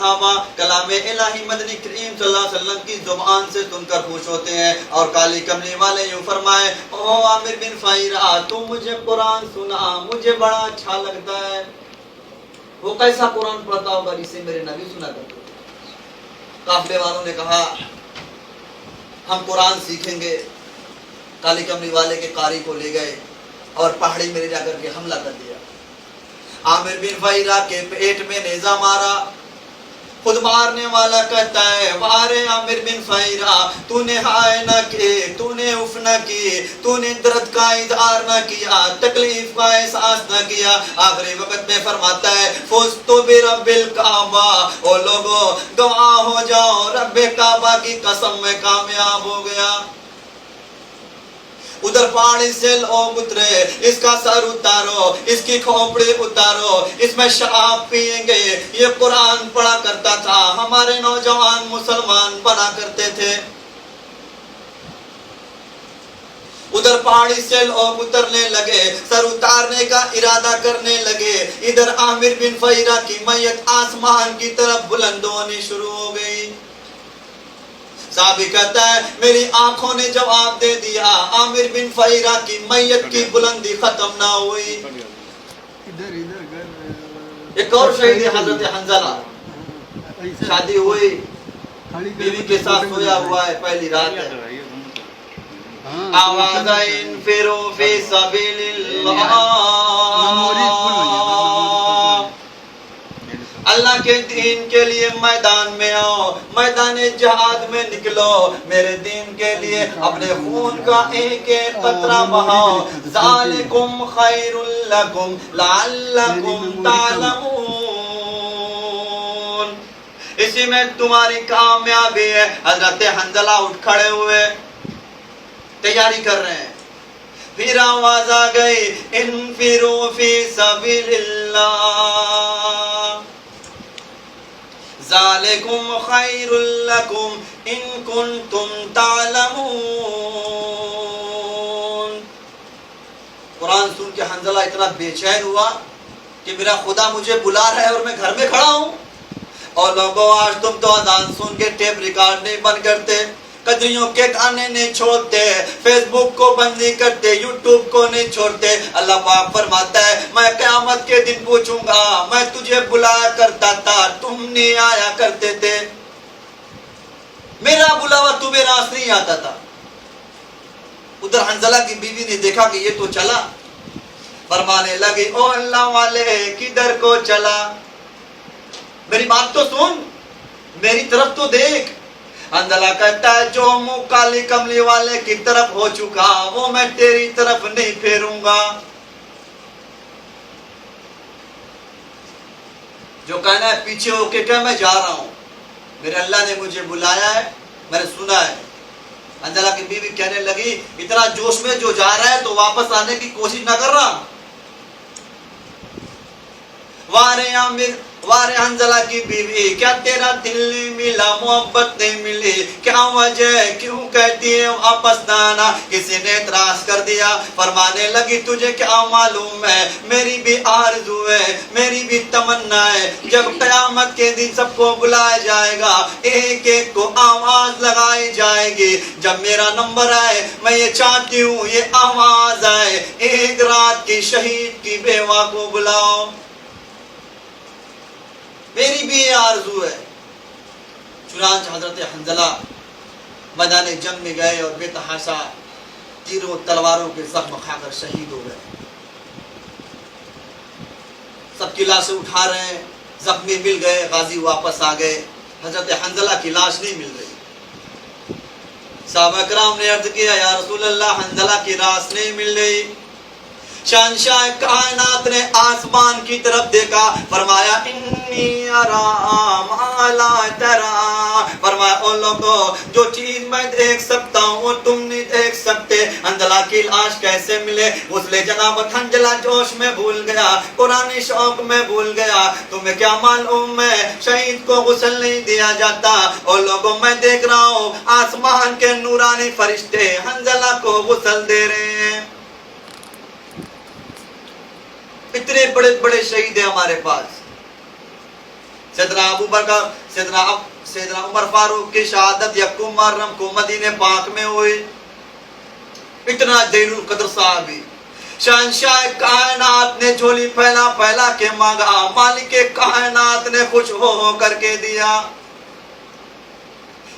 कलाम इलाही मदनी करीम सल्लल्लाहु अलैहि वसल्लम की जुबान से सुनकर खुश होते हैं। और काली कमली वाले यूं फरमाए, ओ आमिर बिन फाहिरा, तू मुझे कुरान सुना, मुझे बड़ा अच्छा लगता है। वो कैसा कुरान पढ़ता होगा जिसे मेरे नबी सुना करते। काफिले वालों ने कहा हम कुरान सीखेंगे। काली कमली वाले के कारी को ले गए और पहाड़ी में ले जाकर के हमला कर दिया। आमिर बिन फाहिरा के पेट में नेजा मारा। खुद मारने वाला कहता है, वारे आमिर बिन फाहिरा, तूने हाय ना की, तूने उफ ना की, तूने दर्द का इजहार ना किया, तकलीफ का एहसास ना किया। आखिरी वक्त में फरमाता है, फुस्तु बिरब्बिल काबा, ओ लोगों गवाह हो जाओ, रब्बे काबा की कसम में कामयाब हो गया। उधर पहाड़ी से लोग उतरे, इसका सर उतारो, इसकी खोपड़ी उतारो, इसमें शराब पिएंगे। ये कुरान पढ़ा करता था, हमारे नौजवान मुसलमान बना करते थे। उधर पहाड़ी से लोग उतरने लगे, सर उतारने का इरादा करने लगे। इधर आमिर बिन फाहिरा की मैयत आसमान की तरफ बुलंद होनी शुरू हो गई। साहबी कहता है, मेरी आंखों ने जवाब दे दिया, आमिर बिन फाहिरा की मैयत की बुलंदी खत्म ना हुई। एक और शहीद है हजरत हंजला, शादी हुई, बीवी के साथ सोया हुआ है, पहली रात है। आवाज़ाइन फिरो फी सबीलिल्लाह, अल्लाह के दीन के लिए मैदान में आओ, मैदान जहाद में निकलो, मेरे दीन के लिए अपने खून का एक एक कतरा बहाओ। ज़ालिकुम खैरुल लकुम लअल्लकुम तालमून, इसी में तुम्हारी कामयाबी है। हजरत हंजला उठ खड़े हुए, तैयारी कर रहे हैं। फिर आवाज आ गई, इन्फिरू फी सबीलिल्लाह, ज़ालिकुम खैरुल लकुम इन कुंतुम तालमून। कुरान सुन के हंजला इतना बेचैन हुआ कि मेरा खुदा मुझे बुला रहा है और मैं घर में खड़ा हूं। और लोगों, आज तुम तो अजान सुन के टेप रिकॉर्ड नहीं बंद करते, कदरियों के गाने नहीं छोड़ते, फेसबुक को बंद नहीं करते, यूट्यूब को नहीं छोड़ते। अल्लाह पाक फरमाता है, मैं क़यामत के दिन पूछूंगा, मैं तुझे बुलाया करता था, तुम नहीं आया करते थे, मेरा बुलावा तुम्हें रास नहीं आता था। उधर हंजला की बीवी ने देखा कि ये तो चला, फरमाने लगी, ओ अल्लाह वाले किधर को चला, मेरी बात तो सुन, मेरी तरफ तो देख। हंजला कहता है, जो मुंह काली कमली वाले की तरफ हो चुका, वो मैं तेरी तरफ नहीं फेरूंगा। जो कहना है पीछे होके क्या, मैं जा रहा हूं, मेरे अल्लाह ने मुझे बुलाया है, मैंने सुना है। हंजला की बीवी कहने लगी, इतना जोश में जो जा रहा है तो वापस आने की कोशिश ना कर रहा। वारे आमिर, वारे हंजला की बीवी, क्या तेरा दिल नहीं मिला, मोहब्बत नहीं मिली, क्या वजह, क्यों कहती है वापस ना आना। किसी ने इतराज कर दिया, फरमाने लगी, तुझे क्या मालूम है, मेरी भी आरज़ू है, मेरी भी तमन्ना है, जब क़यामत के दिन सबको बुलाया जाएगा, एक एक को आवाज लगाई जाएगी, जब मेरा नंबर आए, मैं ये चाहती हूँ ये आवाज आए, एक रात की शहीद की बेवा को बुलाओ, मेरी भी ये आरज़ू है। चुनांच हजरत हंजला मैदान जंग में गए और बेतहाशा तीरों तलवारों के जख्म खाकर शहीद हो गए। सबकी लाशें उठा रहे हैं, जख्मी मिल गए, गाजी वापस आ गए, हजरत हंजला की लाश नहीं मिल रही। साहबा कराम ने अर्ज किया, या रसूल अल्लाह, हंजला की लाश नहीं मिल रही। शहंशाह कायनात ने आसमान की तरफ देखा, फरमाया, इन्नी अरा मा ला तरा, फरमाया, ओ लोगों, जो चीज मैं देख सकता हूँ वो तुम नहीं देख सकते। हंजला की लाश कैसे मिले? उसले जनाबत हंजला जोश में भूल गया, कुरानी शौक में भूल गया। तुम्हें क्या मालूम है, शहीद को गुस्ल नहीं दिया जाता। ओ लोगों, मैं देख रहा हूँ आसमान के नूरानी फरिश्ते हंजला को गुस्ल दे रहे हैं। इतने बड़े बड़े शहीद हैं हमारे पास। सैयदना उमर फारूक की शहादत यक्कुम मुहर्रम को मदीने पाक में हुई। इतना जलीलुल कद्र साहबी, शहंशाह कायनात ने झोली फैला फैला के मांगा, मालिक कायनात ने खुश हो करके दिया।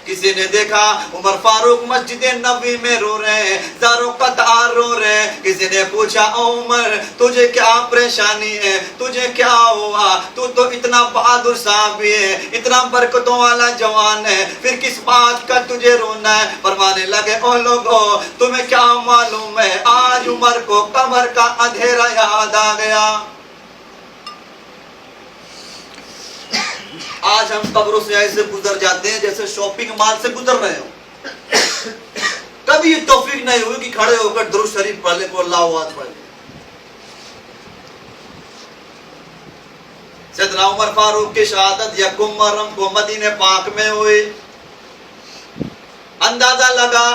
किसी ने देखा उमर फारूक मस्जिद नबी में रो रहे हैं, ज़ारों कतार रो रहे हैं। किसी ने पूछा, ओ उमर तुझे क्या परेशानी है, तुझे क्या हुआ, तू तो इतना बहादुर साहबी है, इतना बरकतों वाला जवान है, फिर किस बात का तुझे रोना है। फरमाने लगे, ओ लोगो तुम्हें क्या मालूम है, आज उमर को कब्र का अंधेरा याद आ गया। आज हम कब्रों से ऐसे गुजर जाते हैं जैसे शॉपिंग मॉल से गुजर रहे हो। कभी ये तौफीक नहीं हुई कि खड़े होकर दुरूद शरीफ पढ़ ले, को अल्लाहु अकबर पढ़ ले। सैयदना उमर फारूक की शहादत यक्कुम मुहर्रम को मदीने पाक में हुई। अंदाजा लगा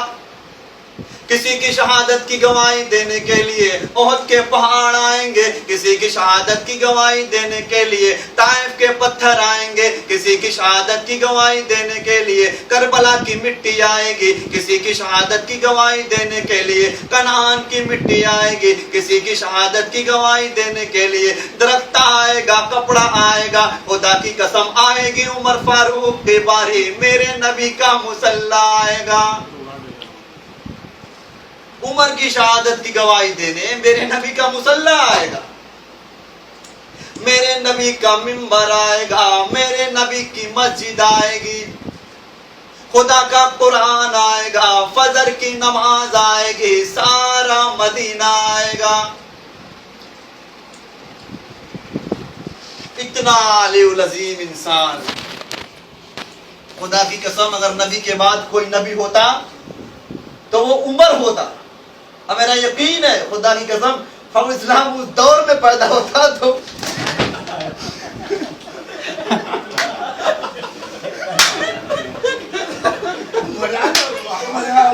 किसी की शहादत की गवाही देने के लिए ओहद के पहाड़ आएंगे, किसी की शहादत की गवाही देने के लिए ताइफ के पत्थर आएंगे, किसी की शहादत की गवाही देने के लिए करबला की मिट्टी आएगी, किसी की शहादत की गवाही देने के लिए कनान की मिट्टी आएगी, किसी की शहादत की गवाही देने के लिए दरख्त आएगा, कपड़ा आएगा। खुदा की कसम आएगी उमर फारूक की बारी, मेरे नबी का मुसल्ला आएगा। उमर की शहादत की गवाही देने मेरे नबी का मुसल्ला आएगा, मेरे नबी का मिंबर आएगा, मेरे नबी की मस्जिद आएगी, खुदा का कुरान आएगा, फजर की नमाज आएगी, सारा मदीना आएगा। इतना अलीउल अज़ीम इंसान। खुदा की कसम अगर नबी के बाद कोई नबी होता तो वो उमर होता। अब मेरा यकीन है खुदा की कसम हम इस्लाम उस दौर में पैदा होता तो